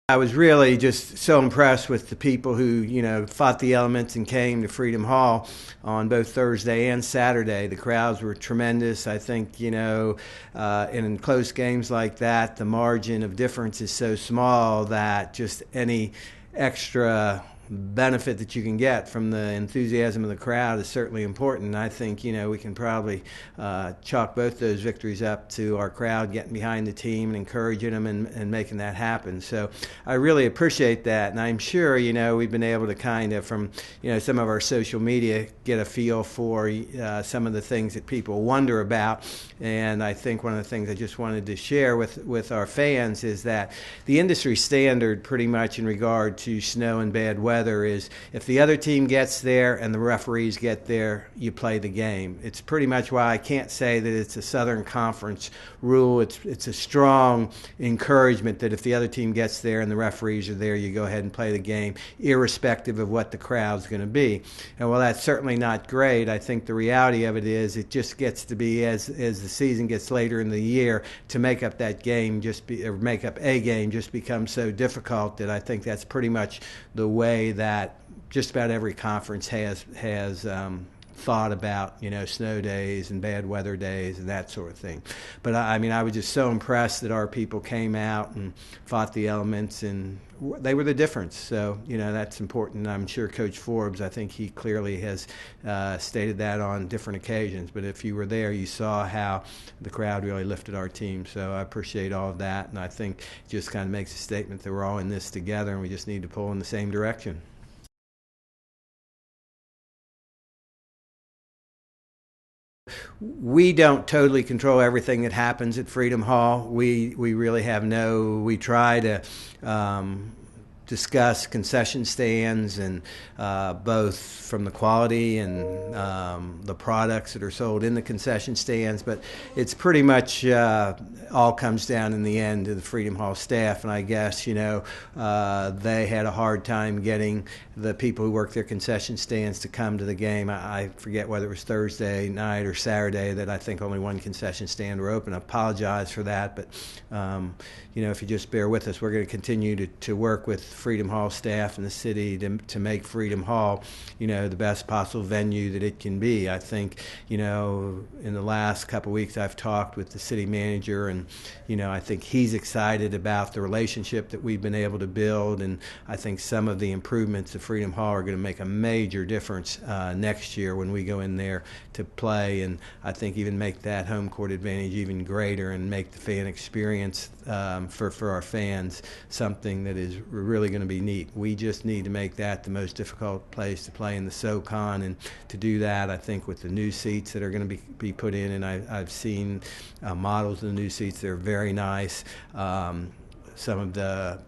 I was really just so impressed with the people who, fought the elements and came to Freedom Hall on both Thursday and Saturday. The crowds were tremendous. I think, in close games like that, the margin of difference is so small that just any extra benefit that you can get from the enthusiasm of the crowd is certainly important. And I think we can probably chalk both those victories up to our crowd getting behind the team and encouraging them and making that happen. So I really appreciate that, and I'm sure we've been able to kind of from some of our social media get a feel for some of the things that people wonder about. And I think one of the things I just wanted to share with our fans is that the industry standard pretty much in regard to snow and bad weather is if the other team gets there and the referees get there, you play the game. It's pretty much why I can't say that it's a Southern Conference rule. It's a strong encouragement that if the other team gets there and the referees are there, you go ahead and play the game, irrespective of what the crowd's going to be. And while that's certainly not great, I think the reality of it is it just gets to be as the season gets later in the year to make up that game make up a game just becomes so difficult that I think that's pretty much the way that just about every conference has thought about snow days and bad weather days and that sort of thing. But I was just so impressed that our people came out and fought the elements, and they were the difference. So that's important. I'm sure Coach Forbes, I think he clearly has stated that on different occasions, but if you were there, you saw how the crowd really lifted our team. So I appreciate all of that, and I think it just kind of makes a statement that we're all in this together and we just need to pull in the same direction. We don't totally control everything that happens at Freedom Hall. We really have we try to discuss concession stands and both from the quality and the products that are sold in the concession stands, but it's pretty much all comes down in the end to the Freedom Hall staff. And I guess they had a hard time getting the people who work their concession stands to come to the game. I forget whether it was Thursday night or Saturday that I think only one concession stand were open. I apologize for that, but if you just bear with us, we're going to continue to work with Freedom Hall staff and the city to make Freedom Hall the best possible venue that it can be. I think in the last couple of weeks I've talked with the city manager, and I think he's excited about the relationship that we've been able to build, and I think some of the improvements of Freedom Hall are going to make a major difference next year when we go in there to play, and I think even make that home court advantage even greater and make the fan experience for our fans something that is really going to be neat. We just need to make that the most difficult place to play in the SoCon, and to do that, I think with the new seats that are going to be put in, and I've seen models of the new seats. They're very nice. Some of the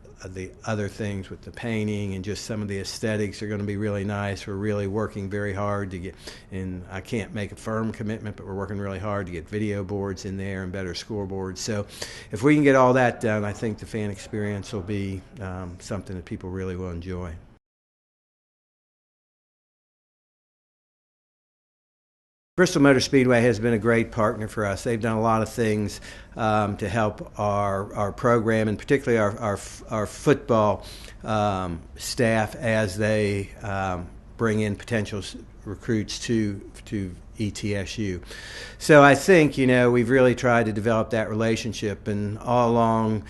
other things with the painting and just some of the aesthetics are going to be really nice. We're really working very hard to get, and I can't make a firm commitment, but we're working really hard to get video boards in there and better scoreboards. So if we can get all that done, I think the fan experience will be something that people really will enjoy. Bristol Motor Speedway has been a great partner for us. They've done a lot of things to help our program, and particularly our football staff as they bring in potential recruits to ETSU. So I think we've really tried to develop that relationship, and all along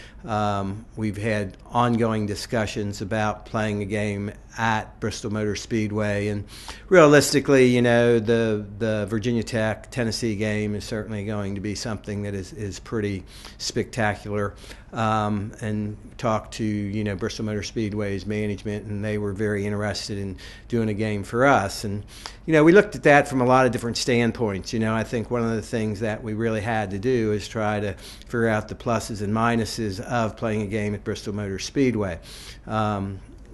we've had ongoing discussions about playing a game at Bristol Motor Speedway, and realistically, the Virginia Tech Tennessee game is certainly going to be something that is pretty spectacular. And talked to Bristol Motor Speedway's management, and they were very interested in doing a game for us. And we looked at that from a lot of different standpoints. I think one of the things that we really had to do is try to figure out the pluses and minuses of playing a game at Bristol Motor Speedway.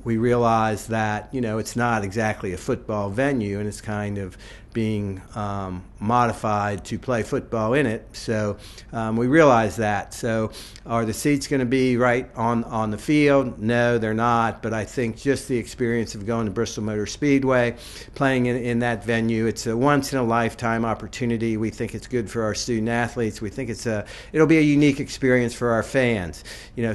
We realized that it's not exactly a football venue, and it's kind of being modified to play football in it. So we realize that. So are the seats going to be right on the field? No, they're not. But I think just the experience of going to Bristol Motor Speedway, playing in that venue, it's a once-in-a-lifetime opportunity. We think it's good for our student athletes. We think it'll be a unique experience for our fans.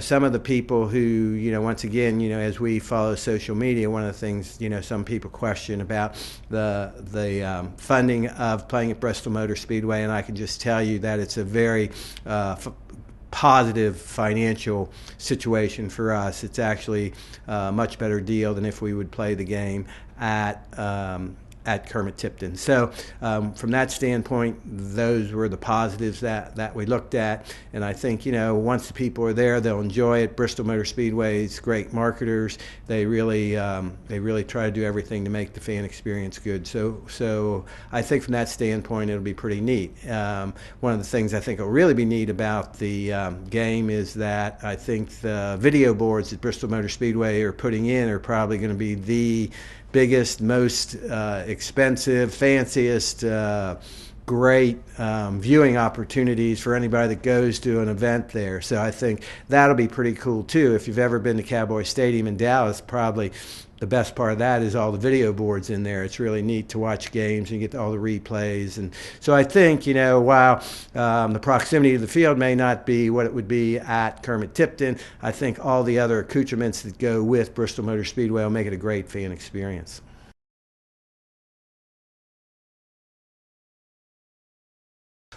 Some of the people who, once again, as we follow social media, one of the things, some people question about the funding of playing at Bristol Motor Speedway, and I can just tell you that it's a very positive financial situation for us. It's actually a much better deal than if we would play the game at Kermit Tipton. So from that standpoint, those were the positives that we looked at. And I think, once the people are there, they'll enjoy it. Bristol Motor Speedway's great marketers. They really try to do everything to make the fan experience good. So I think from that standpoint, it'll be pretty neat. One of the things I think will really be neat about the game is that I think the video boards that Bristol Motor Speedway are putting in are probably going to be the biggest, most expensive, fanciest, great viewing opportunities for anybody that goes to an event there. So I think that'll be pretty cool too. If you've ever been to Cowboy Stadium in Dallas, probably the best part of that is all the video boards in there. It's really neat to watch games and get all the replays. And so I think, while the proximity to the field may not be what it would be at Kermit Tipton, I think all the other accoutrements that go with Bristol Motor Speedway will make it a great fan experience.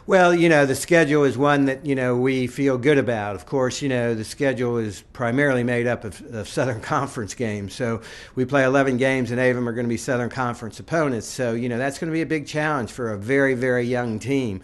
Well, the schedule is one that, we feel good about. Of course, the schedule is primarily made up of Southern Conference games. So we play 11 games, and 8 of them are going to be Southern Conference opponents. So, that's going to be a big challenge for a very, very young team.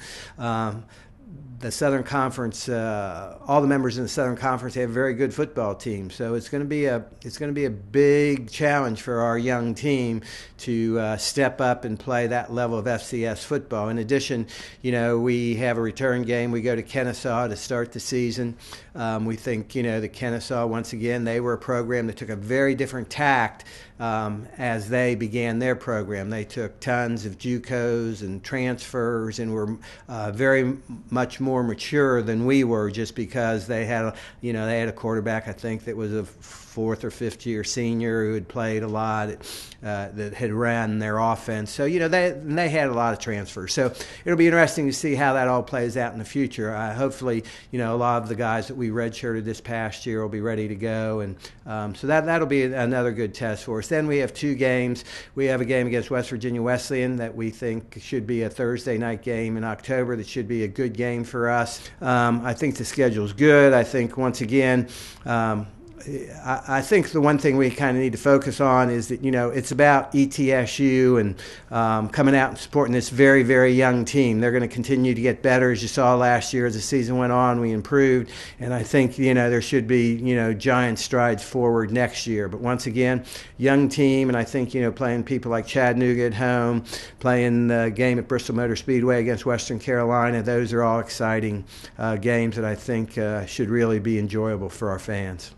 The Southern Conference, all the members in the Southern Conference have a very good football team. So it's going to be a big challenge for our young team to step up and play that level of FCS football. In addition, we have a return game. We go to Kennesaw to start the season. We think, that Kennesaw, once again, they were a program that took a very different tact as they began their program. They took tons of JUCOs and transfers and were very much more mature than we were, just because they had a quarterback, I think, that was a 4th or 5th year senior who had played a lot, that had ran their offense. So they had a lot of transfers. So it'll be interesting to see how that all plays out in the future. Hopefully, a lot of the guys that we redshirted this past year will be ready to go, and so that'll be another good test for us. Then we have 2 games. We have a game against West Virginia Wesleyan that we think should be a Thursday night game in October. That should be a good game for us. I think the schedule's good. I think, once again, I think the one thing we kind of need to focus on is that, it's about ETSU and coming out and supporting this very, very young team. They're going to continue to get better. As you saw last year, as the season went on, we improved. And I think, there should be, giant strides forward next year. But once again, young team, and I think, playing people like Chattanooga at home, playing the game at Bristol Motor Speedway against Western Carolina, those are all exciting games that I think should really be enjoyable for our fans.